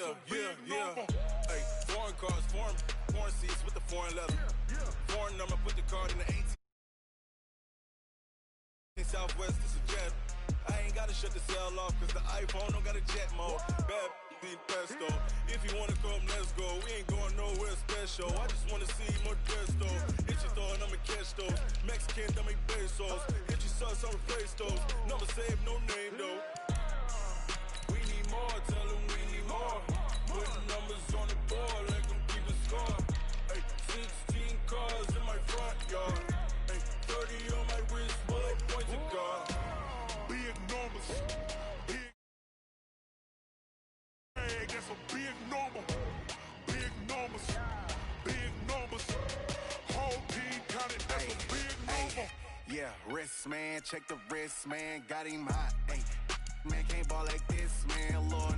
Hey, foreign cars, foreign seats with the foreign leather. Foreign number, put the card in the 18. Southwest, this is jet. I ain't gotta shut the cell off, cause the iPhone don't got a jet mode. Bad be pesto. If you wanna come, let's go. We ain't going nowhere special. I just wanna see more dress though. Hit your thought, I'ma catch those. Mexican, don't make pesos. Hit your sus, I'ma replace those. Number saved, no name though. We need more, tell them we need more. Putting numbers on the board, let them keep a score. Hey, 16 cars in my front yard. Hey, 30 on my wrist, bullet point to God. Big numbers, big. Hey, that's a big number. Big numbers, big numbers. Whole team counted, that's a big number. Yeah, wrist man, check the wrist man, got him hot. Hey, man can't ball like this, man. Lord,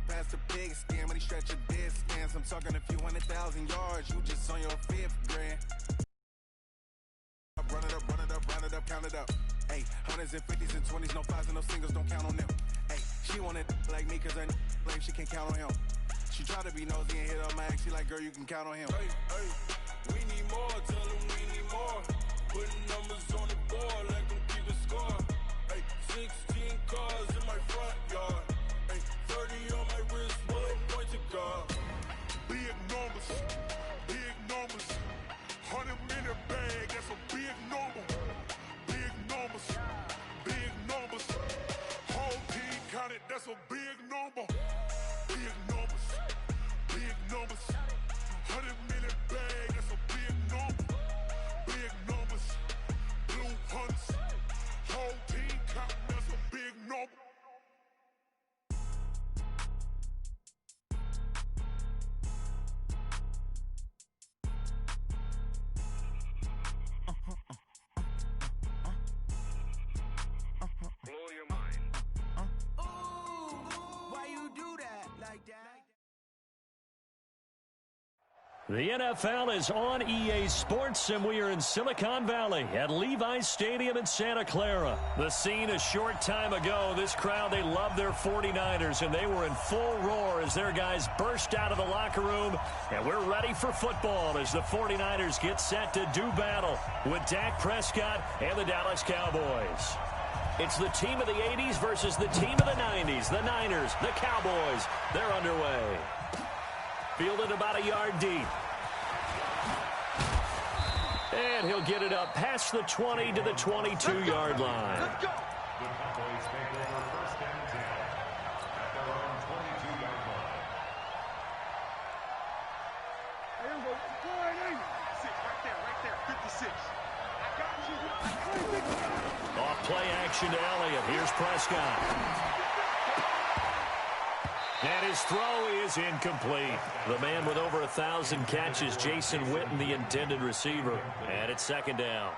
past the pig skin, when he stretch a distance. I'm talking a few 100,000 yards, you just on your 5th grand. Run it up, run it up, run it up, count it up. Hey, hundreds and 50s and 20s, no fives and no singles, don't count on them. Hey, she wanted like me cause her lame, she can't count on him. She try to be nosy and hit up my ex, she like, girl, you can count on him. Hey, hey, we need more, tell them we need more. Putting numbers on the board, let them keep a score. Hey, 16 cars in my front yard. Hey, 30 on my wrist, bullet point to God. Big numbers, big numbers. 100-minute bag, that's a big number. Big numbers, big numbers. Whole team counted, that's a big number. Big numbers, big numbers. 100-minute bag, that's a big number. Big numbers, blue hunts. Whole team counting, that's a big number. Blow your mind. Why you do that like that? The NFL is on EA Sports, and we are in Silicon Valley at Levi's Stadium in Santa Clara. The scene a short time ago, this crowd, they love their 49ers, and they were in full roar as their guys burst out of the locker room, and we're ready for football as the 49ers get set to do battle with Dak Prescott and the Dallas Cowboys. It's the team of the 80s versus the team of the 90s. The Niners, the Cowboys, they're underway. Fielded about a yard deep. And he'll get it up past the 20 to the 22-yard line. Let's go. The Cowboys take over first and 10 at their own 22-yard line. Right there, 56. I got you. Off play action to Elliott. Here's Prescott. And his throw is incomplete. The man with over 1,000 catches, Jason Witten, the intended receiver. And it's second down.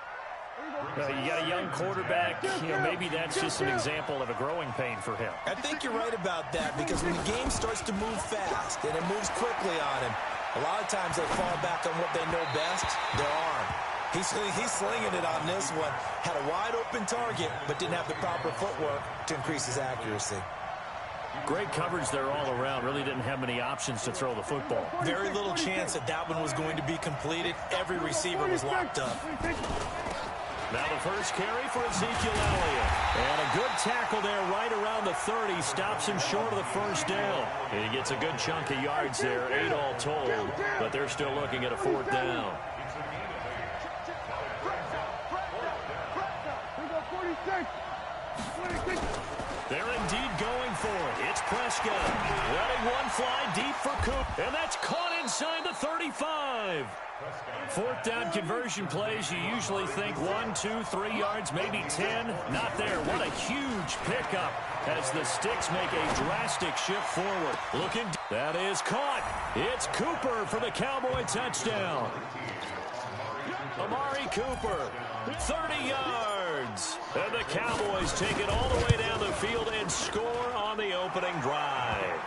You got a young quarterback. Maybe that's just an example of a growing pain for him. I think you're right about that, because when the game starts to move fast and it moves quickly on him, a lot of times they fall back on what they know best, their arm. He's slinging it on this one. Had a wide open target, but didn't have the proper footwork to increase his accuracy. Great coverage there all around. Really didn't have many options to throw the football. Very little chance that that one was going to be completed. Every receiver was locked up. Now the first carry for Ezekiel Elliott. And a good tackle there right around the 30. Stops him short of the first down. He gets a good chunk of yards there, 8 all told. But they're still looking at a 4th down. They're indeed going for it. It's Prescott. Letting one fly deep for Coop. And that's caught inside the 35. 4th down conversion plays, you usually think 1, 2, 3 yards, maybe 10. Not there. What a huge pickup as the Sticks make a drastic shift forward. Looking. That is caught. It's Cooper for the Cowboy touchdown. Amari Cooper, 30 yards. And the Cowboys take it all the way down the field and score on the opening drive.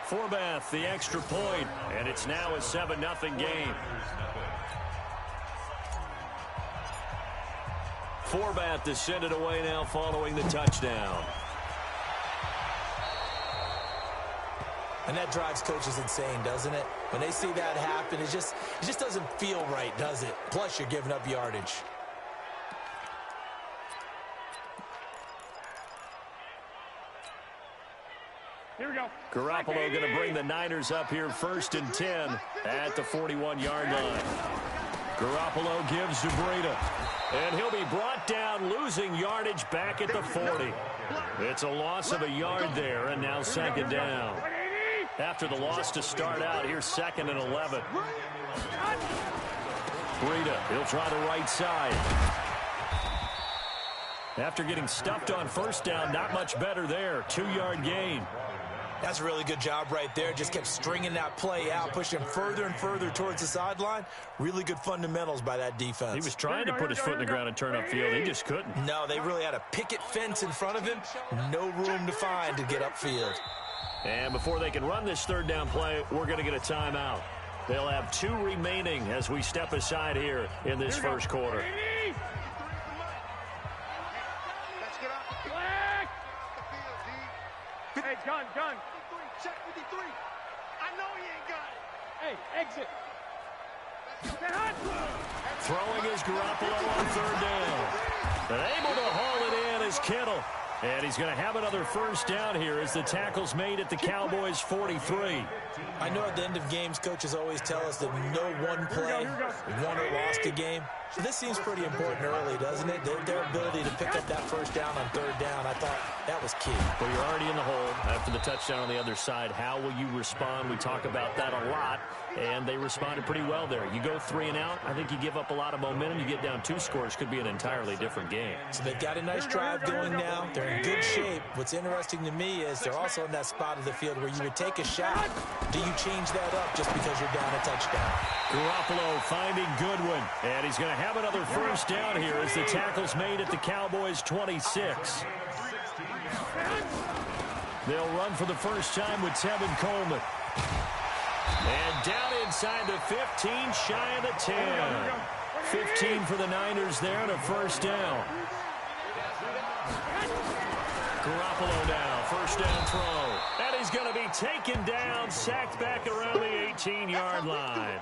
Forbath, the extra point, and it's now a 7-0 game. Forbath to send it away now following the touchdown. And that drives coaches insane, doesn't it? When they see that happen, it just doesn't feel right, does it? Plus, you're giving up yardage. Here we go. Garoppolo going to bring the Niners up here 1st and 10 at the 41-yard line. Garoppolo gives to Breida. And he'll be brought down, losing yardage back at the 40. It's a loss of a yard there, and now 2nd down. After the loss to start out, here's 2nd and 11. Breida, he'll try the right side. After getting stuffed on 1st down, not much better there. 2-yard gain. That's a really good job right there. Just kept stringing that play out, pushing him further and further towards the sideline. Really good fundamentals by that defense. He was trying to put his foot in the ground and turn upfield. He just couldn't. No, they really had a picket fence in front of him. No room to find to get upfield. And before they can run this 3rd down play, we're going to get a timeout. They'll have 2 remaining as we step aside here in this 1st quarter. Hey, gun. Check 53. I know he ain't got it. Hey, exit. Throwing is Garoppolo on 3rd down. And able to haul it in is Kittle. And he's going to have another 1st down here as the tackle's made at the Cowboys' 43. I know at the end of games, coaches always tell us that no one play won or lost a game. So this seems pretty important early, doesn't it? Their ability to pick up that 1st down on 3rd down, I thought that was key. Well, you're already in the hole after the touchdown on the other side. How will you respond? We talk about that a lot, and they responded pretty well there. You go 3 and out, I think you give up a lot of momentum. You get down 2 scores, could be an entirely different game. So they've got a nice drive going now. They're in good shape. What's interesting to me is they're also in that spot of the field where you would take a shot. Do you change that up just because you're down a touchdown? Garoppolo finding Goodwin, and he's going to have another 1st down here as the tackle's made at the Cowboys' 26. They'll run for the first time with Tevin Coleman. And down inside the 15, shy of the 10. 15 for the Niners there and a 1st down. Garoppolo now, 1st down throw. And he's going to be taken down, sacked back around the 18-yard line.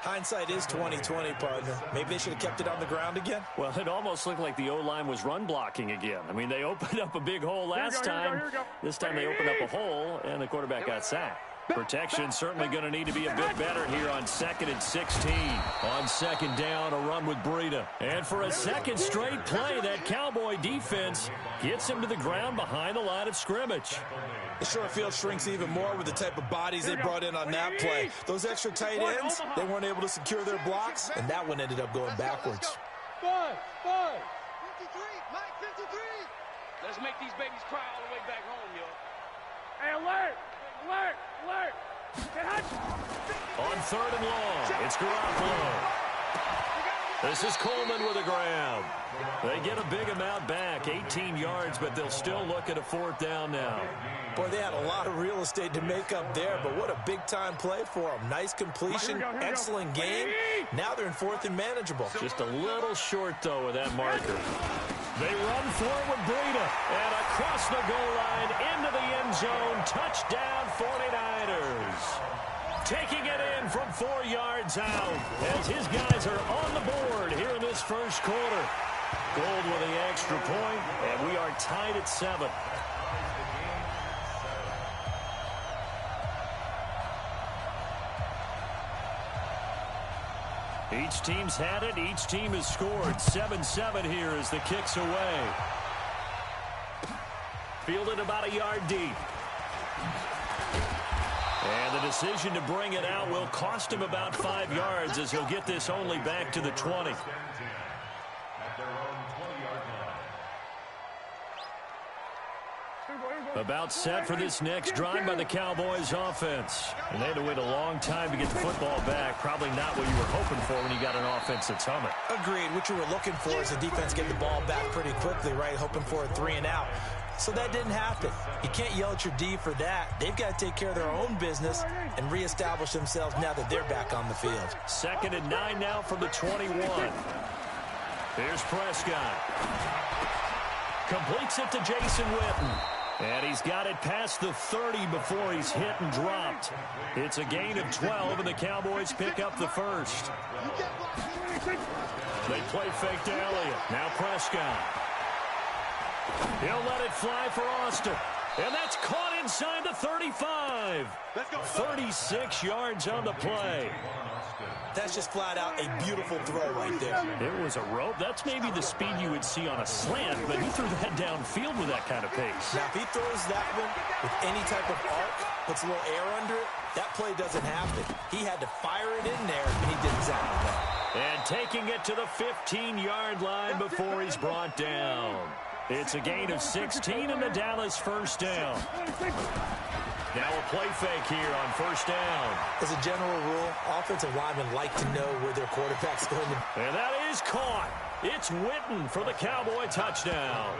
Hindsight is 20/20, partner. Maybe they should have kept it on the ground again. Well, it almost looked like the O-line was run blocking again. I mean, they opened up a big hole last time. This time they opened up a hole, and the quarterback got sacked. Protection certainly going to need to be a bit better here on 2nd and 16. On 2nd down, a run with Breida. And for a 2nd straight play, that Cowboy defense gets him to the ground behind the line of scrimmage. The short field shrinks even more with the type of bodies they brought in on that play. Those extra tight ends, they weren't able to secure their blocks, and that one ended up going backwards. 5. 53. Mike, 53. Let's make these babies cry all the way back home, yo. Hey, alert! Alert! Alert! On 3rd and long, it's Garoppolo. This is Coleman with a grab. They get a big amount back, 18 yards, but they'll still look at a 4th down now. Boy, they had a lot of real estate to make up there, but what a big-time play for them. Nice completion, excellent game. Now they're in 4th and manageable. Just a little short, though, with that marker. They run forward with Breida, and across the goal line, into the end zone, touchdown 49ers. Taking it in from 4 yards out as his guys are on the board here in this 1st quarter. Gold with the extra point, and we are tied at 7. Each team's had it. Each team has scored. 7-7 here as the kick's away. Fielded about a yard deep. And the decision to bring it out will cost him about 5 yards as he'll get this only back to the 20. About set for this next drive by the Cowboys offense. And they had to wait a long time to get the football back. Probably not what you were hoping for when you got an offense that's humming. Agreed. What you were looking for is the defense getting the ball back pretty quickly, right? Hoping for a 3 and out. So that didn't happen. You can't yell at your D for that. They've got to take care of their own business and reestablish themselves now that they're back on the field. 2nd and 9 now from the 21. Here's Prescott. Completes it to Jason Witten. And he's got it past the 30 before he's hit and dropped. It's a gain of 12, and the Cowboys pick up the first. They play fake to Elliott. Now Prescott. He'll let it fly for Austin. And that's caught inside the 35. 36 yards on the play. That's just flat out a beautiful throw right there. It was a rope. That's maybe the speed you would see on a slant, but he threw that downfield with that kind of pace. Now, if he throws that one with any type of arc, puts a little air under it, that play doesn't happen. He had to fire it in there, and he did exactly that. And taking it to the 15-yard line before he's brought down. It's a gain of 16 and the Dallas first down. Now a play fake here on first down. As a general rule, offensive linemen like to know where their quarterback's going to. And that is caught. It's Witten for the Cowboy touchdown.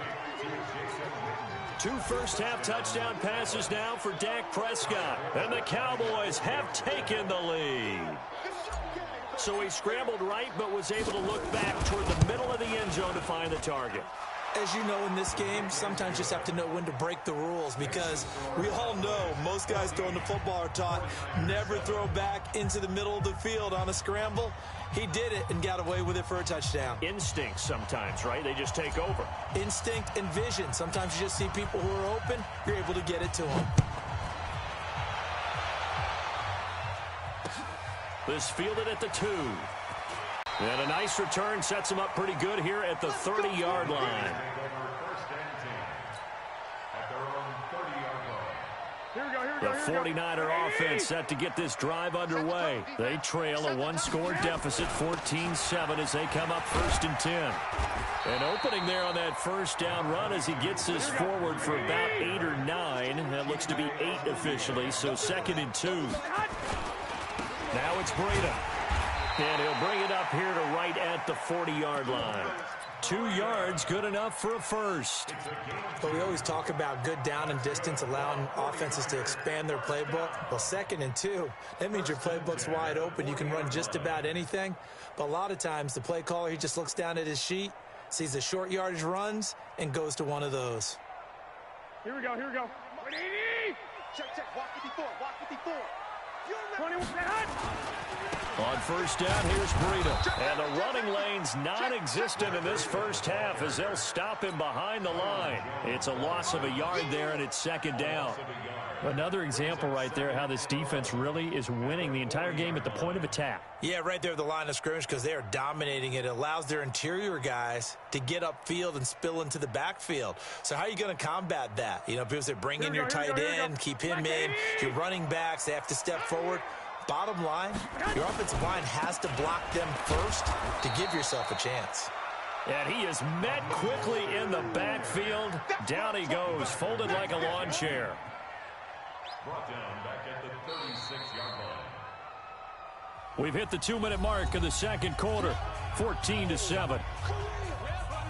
2 first-half touchdown passes now for Dak Prescott. And the Cowboys have taken the lead. So he scrambled right but was able to look back toward the middle of the end zone to find the target. As you know, in this game, sometimes you just have to know when to break the rules, because we all know most guys throwing the football are taught never throw back into the middle of the field on a scramble. He did it and got away with it for a touchdown. Instinct sometimes, right? They just take over. Instinct and vision. Sometimes you just see people who are open, you're able to get it to them. This fielded at the 2. And a nice return sets him up pretty good here at the 30-yard line. The 49er offense set to get this drive underway. They trail a 1-score deficit, 14-7, as they come up 1st and 10. An opening there on that first down run as he gets this forward for about 8 or 9. That looks to be 8 officially, so 2nd and 2. Now it's Breida. And he'll bring it up here to right at the 40-yard line. 2 yards, good enough for a first. But we always talk about good down and distance, allowing offenses to expand their playbook. Well, 2nd and 2, that means your playbook's wide open. You can run just about anything. But a lot of times, the play caller, he just looks down at his sheet, sees the short yardage runs, and goes to one of those. Here we go, here we go. 180! Check, walk 54, walk 54. 21. On first down, here's Breida. And the running lane's non-existent in this first half as they'll stop him behind the line. It's a loss of a yard there, and it's 2nd down. Another example right there how this defense really is winning the entire game at the point of attack. Yeah, right there at the line of scrimmage, because they are dominating it. It allows their interior guys to get upfield and spill into the backfield. So how are you going to combat that? You know, people say bring in your tight end, keep him in. Your running backs, they have to step forward. Bottom line, your offensive line has to block them first to give yourself a chance. And he is met quickly in the backfield. Down he goes, folded like a lawn chair. Brought down back at the 36-yard line. We've hit the 2-minute mark of the second quarter, 14-7.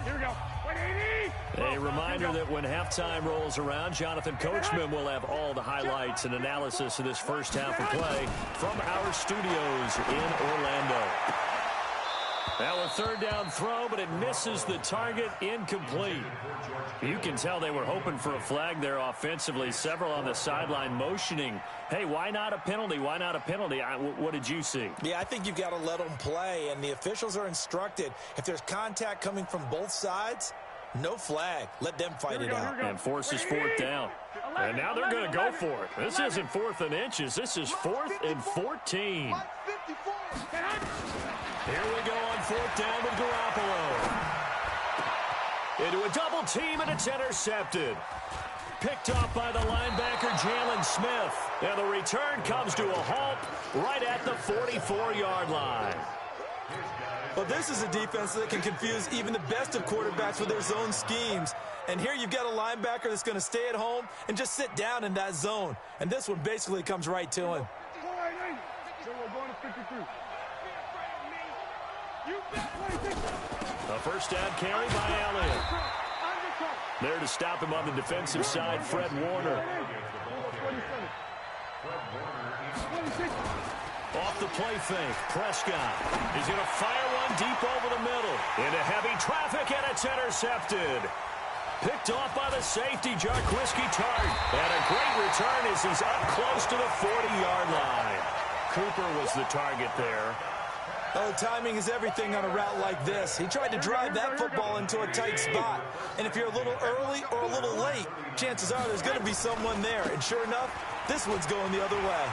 Here we go. 180! A reminder that when halftime rolls around, Jonathan Coachman will have all the highlights and analysis of this first half of play from our studios in Orlando. Now a 3rd down throw, but it misses the target, incomplete. You can tell they were hoping for a flag there offensively. Several on the sideline motioning, hey, why not a penalty? Why not a penalty? What did you see? Yeah, I think you've got to let them play, and the officials are instructed. If there's contact coming from both sides, no flag. Let them fight it out. And forces 4th down. And now they're going to go for it. This isn't 4th and inches. This is 4th and 14. Here we go on 4th down with Garoppolo. Into a double team, and it's intercepted. Picked off by the linebacker, Jalen Smith. And the return comes to a halt right at the 44-yard line. Well, this is a defense that can confuse even the best of quarterbacks with their zone schemes. And here you've got a linebacker that's going to stay at home and just sit down in that zone. And this one basically comes right to him. A first down carry by Elliott. There to stop him on the defensive side, Fred Warner. Off the play fake, Prescott is going to fire one deep over the middle. Into heavy traffic, and it's intercepted. Picked off by the safety, Jarquiski Tart. And a great return as he's up close to the 40-yard line. Cooper was the target there. Oh, timing is everything on a route like this. He tried to drive that football into a tight spot. And if you're a little early or a little late, chances are there's going to be someone there. And sure enough, this one's going the other way.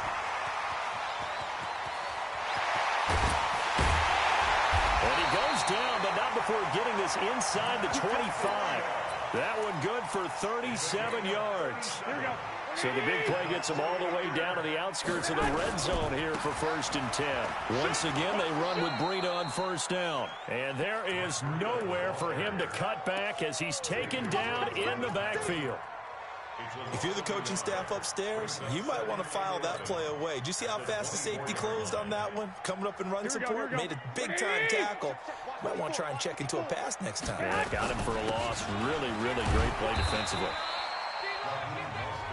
And he goes down, but not before getting this inside the 25. That one good for 37 yards. Here we go. So the big play gets them all the way down to the outskirts of the red zone here for 1st and 10. Once again, they run with Breida on 1st down. And there is nowhere for him to cut back as he's taken down in the backfield. If you're the coaching staff upstairs, you might want to file that play away. Did you see how fast the safety closed on that one? Coming up in run support, made a big-time tackle. Might want to try and check into a pass next time. Yeah, got him for a loss. Really, really great play defensively.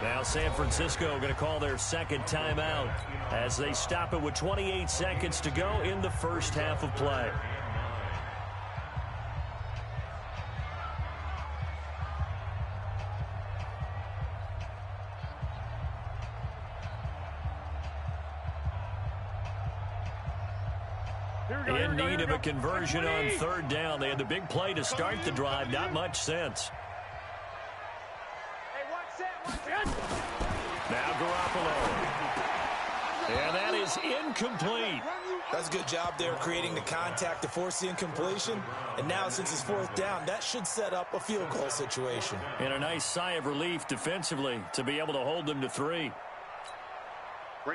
Now San Francisco going to call their second timeout as they stop it with 28 seconds to go in the first half of play. In need of a conversion on 3rd down. They had the big play to start the drive. Not much sense. Now Garoppolo. And that is incomplete. That's a good job there creating the contact to force the incompletion. And now since it's 4th down, that should set up a field goal situation. And a nice sigh of relief defensively to be able to hold them to 3.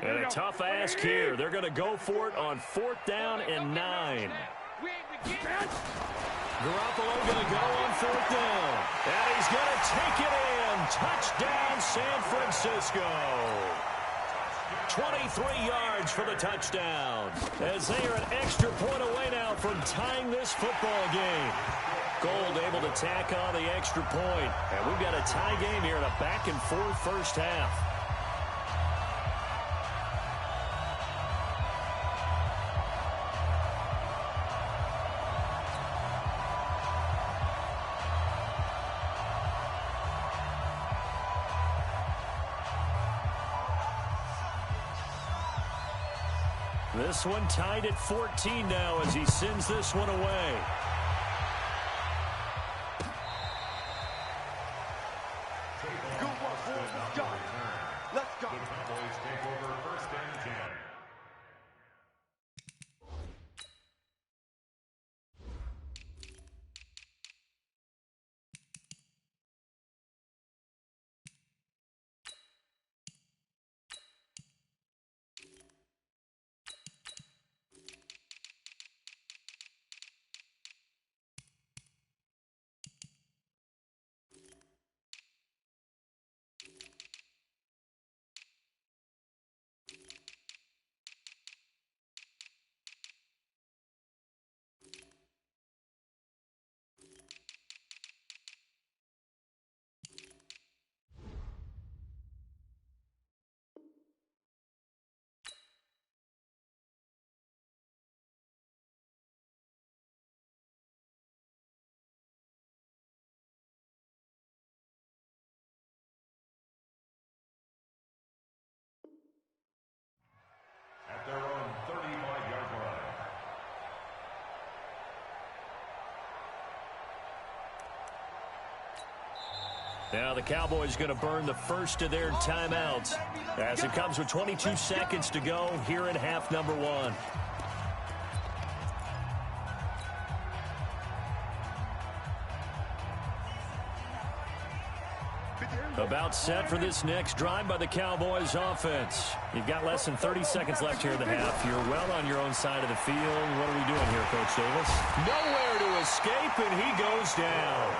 And a tough ask here. They're going to go for it on 4th down and 9. Garoppolo going to go on 4th down. And he's going to take it in. Touchdown, San Francisco. 23 yards for the touchdown. As they are an extra point away now from tying this football game. Gold able to tack on the extra point. And we've got a tie game here in a back-and-forth first half. This one tied at 14 now as he sends this one away. Good work, boys. Let's go. Let's go. The Cowboys take over 1st and 10. At their own 35-yard line. Now the Cowboys going to burn the first of their timeouts as it comes with 22 seconds to go here in half number 1. About set for this next drive by the Cowboys offense. You've got less than 30 seconds left here in the half. You're well on your own side of the field. What are we doing here, Coach Davis? Nowhere to escape, and he goes down.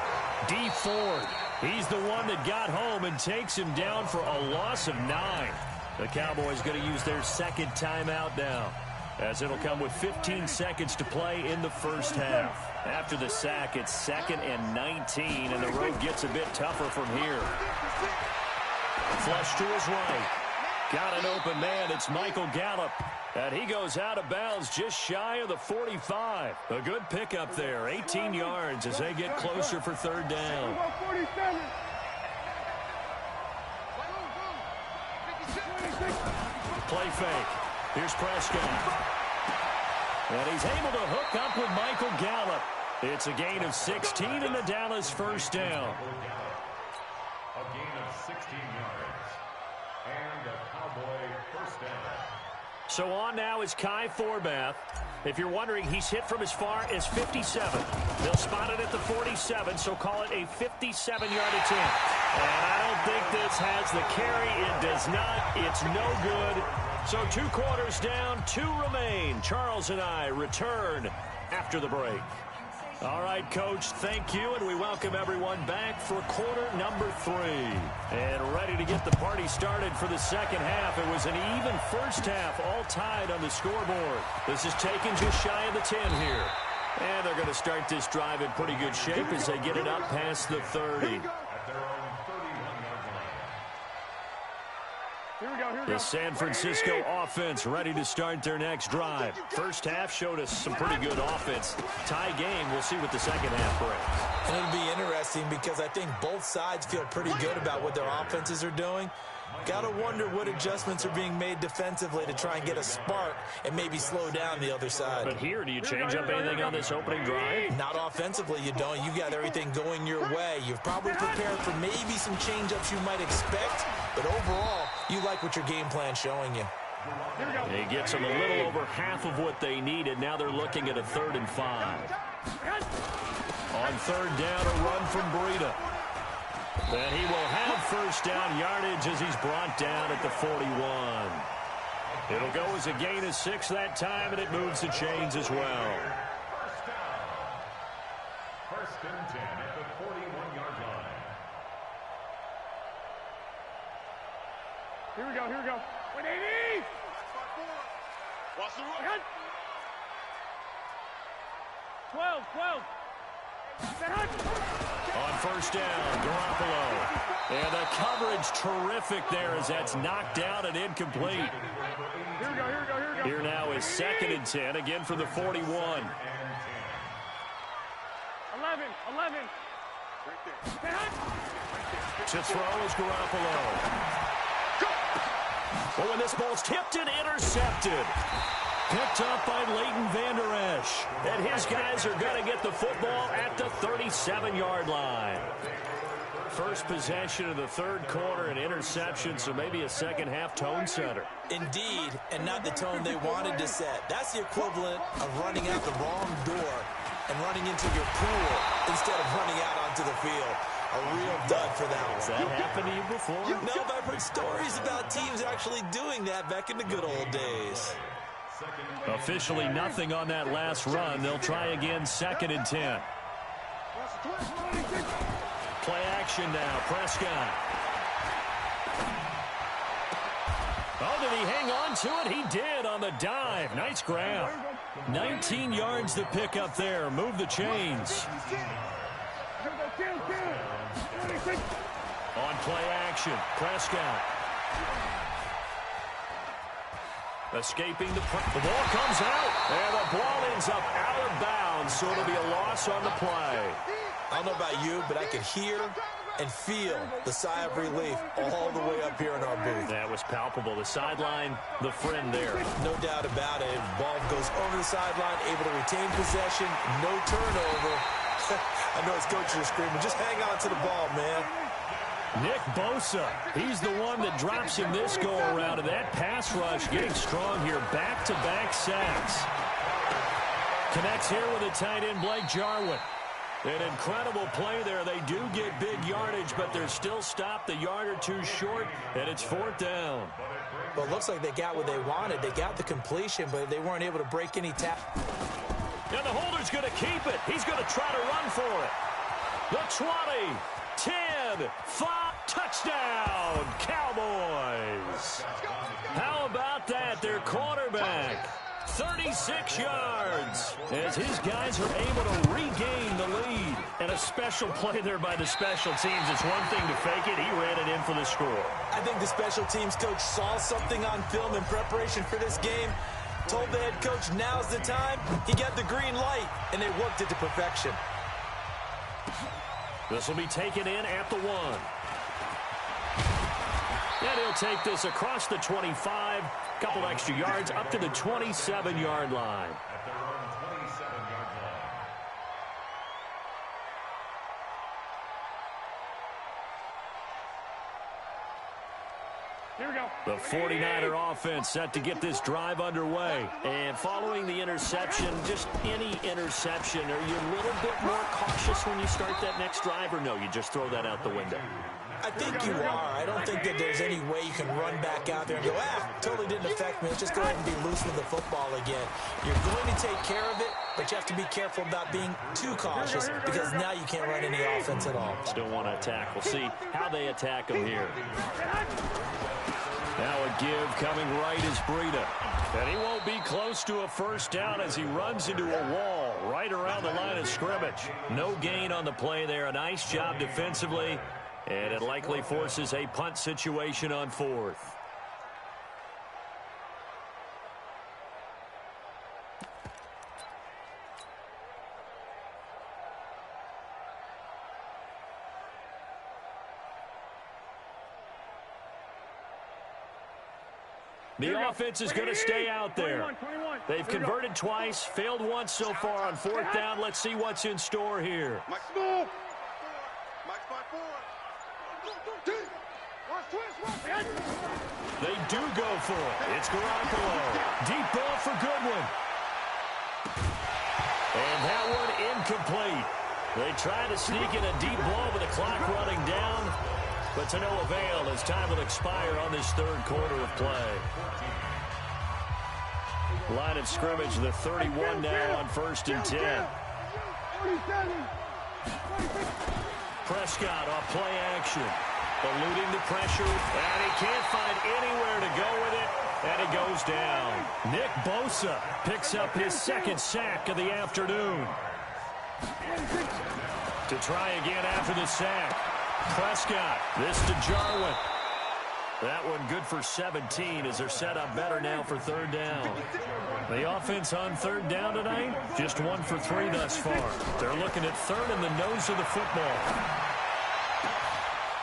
D. Ford, he's the one that got home and takes him down for a loss of 9. The Cowboys going to use their second timeout now, as it'll come with 15 seconds to play in the first half. After the sack, it's 2nd and 19, and the road gets a bit tougher from here. Flush to his right. Got an open man. It's Michael Gallup. And he goes out of bounds just shy of the 45. A good pickup there, 18 yards as they get closer for third down. Play fake. Here's Prescott. And he's able to hook up with Michael Gallup. It's a gain of 16 and the Dallas first down. A gain of 16 yards. And a Cowboy first down. So on now is Kai Forbath. If you're wondering, he's hit from as far as 57. They'll spot it at the 47, so call it a 57-yard attempt. And I don't think this has the carry. It does not. It's no good. So 2 quarters down, 2 remain. Charles and I return after the break. All right, Coach, thank you, and we welcome everyone back for quarter number 3. And ready to get the party started for the second half. It was an even first half, all tied on the scoreboard. This is taken just shy of the 10 here. And they're going to start this drive in pretty good shape as they get it up past the 30. The San Francisco offense ready to start their next drive. First half showed us some pretty good offense. Tie game, we'll see what the second half brings. And it'll be interesting because I think both sides feel pretty good about what their offenses are doing. Got to wonder what adjustments are being made defensively to try and get a spark and maybe slow down the other side. But here, do you change up anything on this opening drive? Not offensively, you don't. You've got everything going your way. You've probably prepared for maybe some change-ups you might expect, but overall, you like what your game plan's showing you. He gets them a little over half of what they needed. Now they're looking at a 3rd and 5. On 3rd down, a run from Breida. And he will have first down yardage as he's brought down at the 41. It'll go as a gain of 6 that time, and it moves the chains as well. First and 10 at the 41-yard line. Here we go, here we go. 180! Watch the run. 12. On first down, Garoppolo. And the coverage terrific there as that's knocked down and incomplete. Here we go. Here now is 2nd and 10, again for the 41. 11. To throw is Garoppolo. Oh, and this ball's tipped and intercepted. Picked up by Leighton Vander Esch. And his guys are going to get the football at the 37-yard line. First possession of the 3rd quarter, an interception, so maybe a second-half tone setter. Indeed, and not the tone they wanted to set. That's the equivalent of running out the wrong door and running into your pool instead of running out onto the field. A real dud for that one. Has that happened to you before? No, but I've heard stories about teams actually doing that back in the good old days. Officially nothing on that last run. They'll try again, 2nd and 10. Play action now, Prescott. Oh, did he hang on to it? He did on the dive. Nice grab. 19 yards to pick up there. Move the chains. On play action, Prescott. Escaping the ball comes out, and the ball ends up out of bounds, so it'll be a loss on the play. I don't know about you, but I could hear and feel the sigh of relief all the way up here in our booth. That was palpable. The sideline, the friend there. No doubt about it. Ball goes over the sideline, able to retain possession, no turnover. I know his coaches are screaming, just hang on to the ball, man. Nick Bosa, he's the one that drops him this go-around, and that pass rush getting strong here. Back-to-back sacks. Connects here with a tight end, Blake Jarwin. An incredible play there. They do get big yardage, but they're still stopped a yard or two short, and it's 4th down. Well, it looks like they got what they wanted. They got the completion, but they weren't able to break any tap. And the holder's going to keep it. He's going to try to run for it. The 20, 10, 5, touchdown, Cowboys. How about that? Their quarterback, 36 yards, as his guys are able to regain the lead. And a special play there by the special teams. It's one thing to fake it. He ran it in for the score. I think the special teams coach saw something on film in preparation for this game Told the head coach now's the time. He got the green light, and they worked it to perfection. This will be taken in at the 1. And he'll take this across the 25. Couple extra yards up to the 27-yard line. At their own 27-yard line. Here we go. The 49er offense set to get this drive underway. And following the interception, just any interception, are you a little bit more cautious when you start that next drive, or no, you just throw that out the window? I think you are. I don't think that there's any way you can run back out there and go, totally didn't affect me. Let's just go ahead and be loose with the football again. You're going to take care of it, but you have to be careful about being too cautious because now you can't run any offense at all. Still want to attack. We'll see how they attack them here. Now a give coming right is Breida. And he won't be close to a first down as he runs into a wall right around the line of scrimmage. No gain on the play there. A nice job defensively. And it likely forces a punt situation on 4th. The offense is going to stay out there. They've converted twice, failed once so far on 4th down. Let's see what's in store here. They do go for it. It's Garoppolo. Deep ball for Goodwin. And that one incomplete. They try to sneak in a deep ball with the clock running down, but to no avail as time will expire on this 3rd quarter of play. Line of scrimmage, the 31 now on 1st and 10. Prescott off play action. Eluding the pressure, and he can't find anywhere to go with it, and he goes down. Nick Bosa picks up his 2nd sack of the afternoon. To try again after the sack. Prescott, this to Jarwin. That one good for 17 as they're set up better now for 3rd down. The offense on 3rd down tonight, just 1 for 3 thus far. They're looking at 3rd in the nose of the football.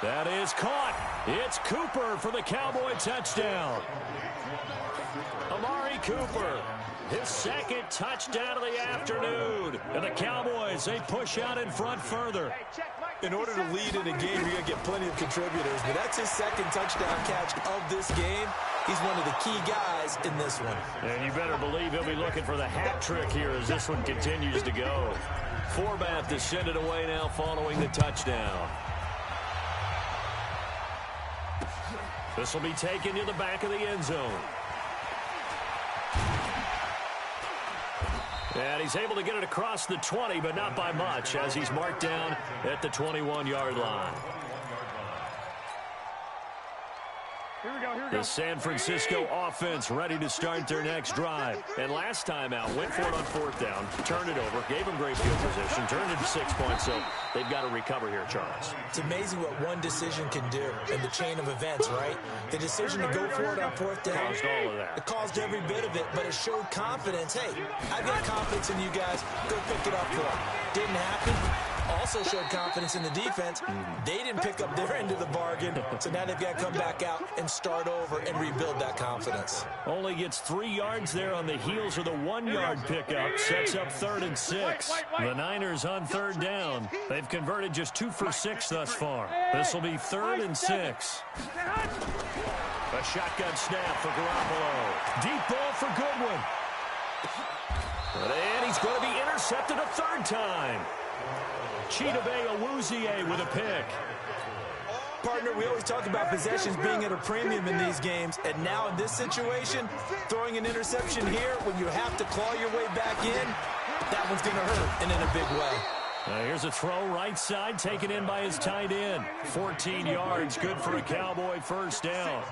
That is caught. It's Cooper for the Cowboy touchdown. Amari Cooper, his 2nd touchdown of the afternoon. And the Cowboys, they push out in front further. In order to lead in a game, you're going to get plenty of contributors, but that's his 2nd touchdown catch of this game. He's one of the key guys in this one. And you better believe he'll be looking for the hat trick here as this one continues to go. Forbath to send it away now following the touchdown. This will be taken to the back of the end zone. And he's able to get it across the 20, but not by much, as he's marked down at the 21-yard line. Here we go, here we go. The San Francisco offense ready to start their next drive. And last time out, went for it on 4th down, turned it over, gave them great field position, turned it to 6 points, so they've got to recover here, Charles. It's amazing what one decision can do in the chain of events, right? The decision to go for it on 4th down. Caused all of that. It caused every bit of it, but it showed confidence. Hey, I've got confidence in you guys. Go pick it up for them. Didn't happen. Also showed confidence in the defense. They didn't pick up their end of the bargain, so now they've got to come back out and start over and rebuild that confidence. Only gets 3 yards there on the heels of the 1-yard pickup. Sets up 3rd and 6. The Niners on 3rd down. They've converted just 2 for 6 thus far. This will be 3rd and 6. A shotgun snap for Garoppolo. Deep ball for Goodwin. And he's going to be intercepted a 3rd time. Chidobe Awuzie with a pick. Partner, we always talk about possessions being at a premium in these games, and now in this situation, throwing an interception here when you have to claw your way back in, that one's going to hurt, and in a big way. Here's a throw right side, taken in by his tight end. 14 yards, good for a Cowboy 1st down.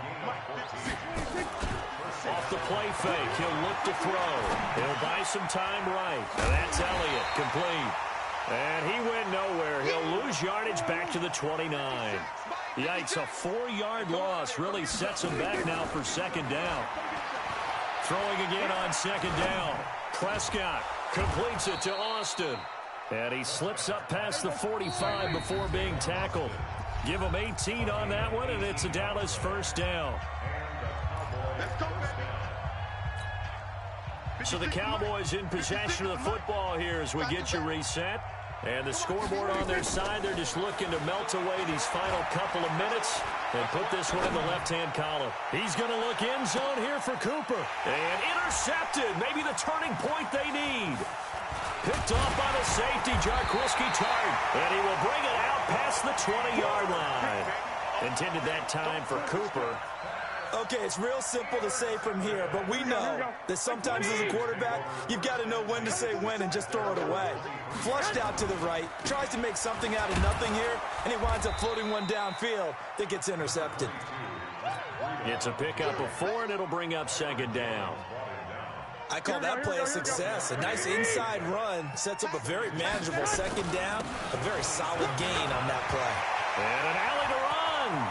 Off the play fake, he'll look to throw. He'll buy some time right. And that's Elliott, complete. And he went nowhere. He'll lose yardage back to the 29. Yikes, a 4-yard loss really sets him back now for 2nd down. Throwing again on second down. Prescott completes it to Austin. And he slips up past the 45 before being tackled. Give him 18 on that one, and it's a Dallas first down. So the Cowboys in possession of the football here as we get you reset. And the scoreboard on their side, they're just looking to melt away these final couple of minutes and put this one in the left-hand column. He's going to look end zone here for Cooper. And intercepted. Maybe the turning point they need. Picked off by the safety, Jarquiski Tart. And he will bring it out past the 20-yard line. Intended that time for Cooper. Okay, it's real simple to say from here, but we know that sometimes as a quarterback, you've got to know when to say when and just throw it away. Flushed out to the right, tries to make something out of nothing here, and he winds up floating one downfield that gets intercepted. It's a pickup of 4, and it'll bring up second down. I call that play a success. A nice inside run sets up a very manageable second down, a very solid gain on that play. And an alley to run.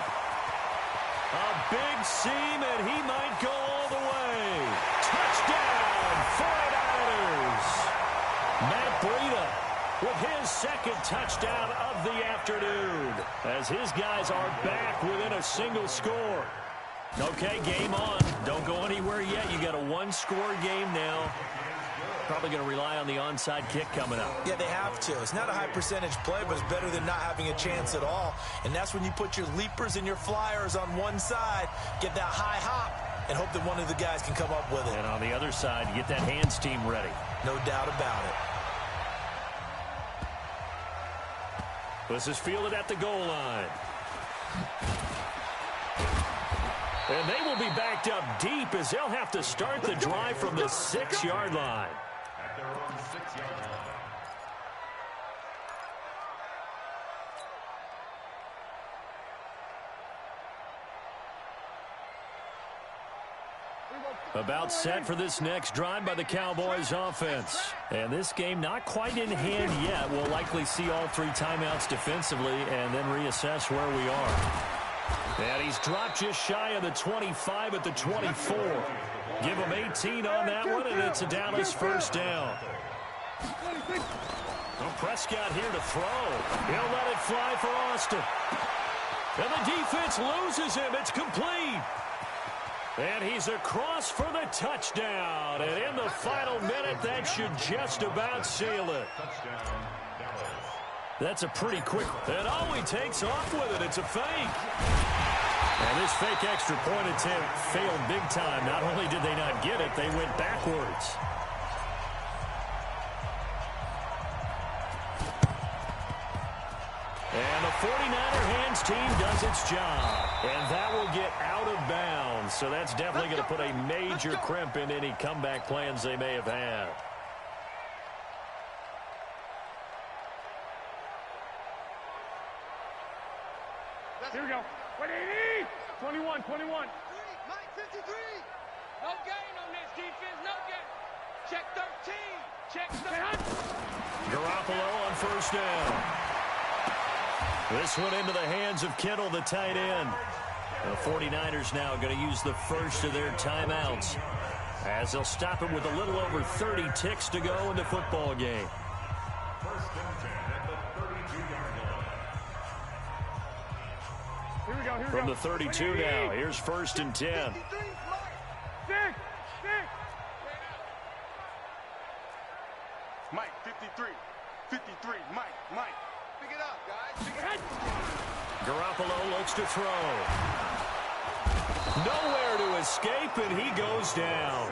A big seam, and he might go all the way. Touchdown, 49ers. Matt Breida with his second touchdown of the afternoon as his guys are back within a single score. Okay, game on. Don't go anywhere yet. You got a one-score game now. Probably going to rely on the onside kick coming up. Yeah, they have to. It's not a high-percentage play, but it's better than not having a chance at all. And that's when you put your leapers and your flyers on one side, get that high hop, and hope that one of the guys can come up with it. And on the other side, you get that hands team ready. No doubt about it. This is fielded at the goal line. And they will be backed up deep as they'll have to start the drive from the 6-yard line. At their own 6-yard line. About set for this next drive by the Cowboys offense. And this game not quite in hand yet. We'll likely see all 3 timeouts defensively and then reassess where we are. And he's dropped just shy of the 25 at the 24. Give him 18 on that one, and it's a Dallas first down. Well, Prescott here to throw. He'll let it fly for Austin. And the defense loses him. It's complete. And he's across for the touchdown. And in the final minute, that should just about seal it. That's a pretty quick. And oh, he takes off with it. It's a fake. And this fake extra point attempt failed big time. Not only did they not get it, they went backwards. And the 49er hands team does its job. And that will get out of bounds. So that's definitely going to put a major crimp in any comeback plans they may have had. Here we go. What do you need? 21, 21. Mike, 53. No gain on this defense. No gain. Check 13. Check 13. Garoppolo on first down. This one into the hands of Kittle, the tight end. The 49ers now going to use the first of their timeouts as they'll stop it with a little over 30 ticks to go in the football game. First and 10 at the 32-yard line. Here we go. Here we From go. the 32 now, here's first and 10. Mike, 53. 53. Mike. Pick it up, guys. Pick it up. Garoppolo looks to throw. Nowhere to escape, and he goes down.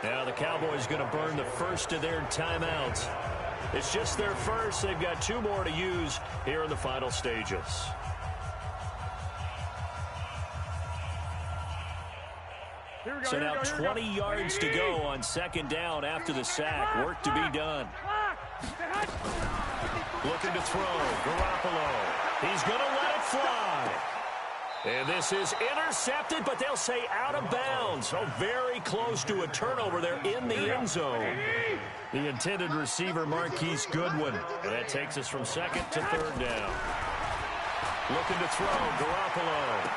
Now the Cowboys going to burn the first of their timeouts. It's just their first. They've got 2 more to use here in the final stages. So now 20 yards to go on second down after the sack. Work to be done. Looking to throw. Garoppolo. He's going to let it fly. And this is intercepted, but they'll say out of bounds. So very close to a turnover there in the end zone. The intended receiver, Marquise Goodwin. And that takes us from second to third down. Looking to throw. Garoppolo.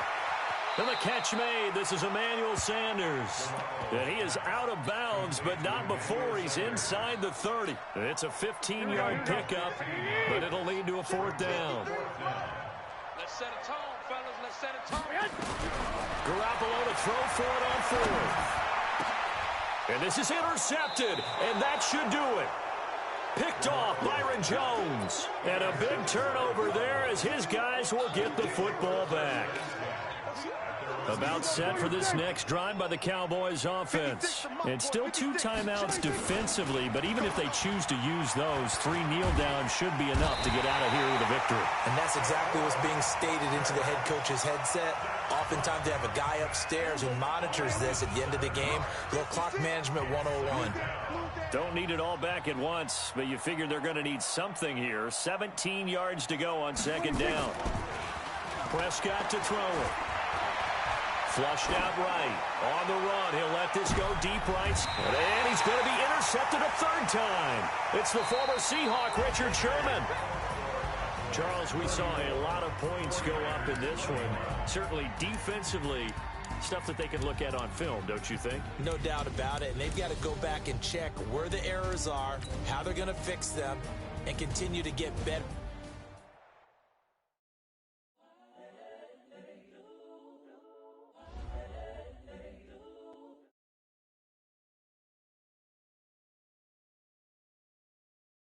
And the catch made. This is Emmanuel Sanders. And he is out of bounds, but not before he's inside the 30. It's a 15-yard pickup, but it'll lead to a 4th down. Let's set a tone, fellas. Let's set a tone. Garoppolo to throw for it on 4th. And this is intercepted, and that should do it. Picked off Byron Jones. And a big turnover there as his guys will get the football back. About set for this next drive by the Cowboys offense. And still 2 timeouts defensively, but even if they choose to use those, 3 kneel downs should be enough to get out of here with a victory. And that's exactly what's being stated into the head coach's headset. Oftentimes they have a guy upstairs who monitors this at the end of the game. Little clock management 101. Don't need it all back at once, but you figure they're going to need something here. 17 yards to go on 2nd down. Prescott to throw it. Flushed out right. On the run. He'll let this go deep right. And he's going to be intercepted a 3rd time. It's the former Seahawk, Richard Sherman. Charles, we saw a lot of points go up in this one. Certainly defensively, stuff that they can look at on film, don't you think? No doubt about it. And they've got to go back and check where the errors are, how they're going to fix them, and continue to get better.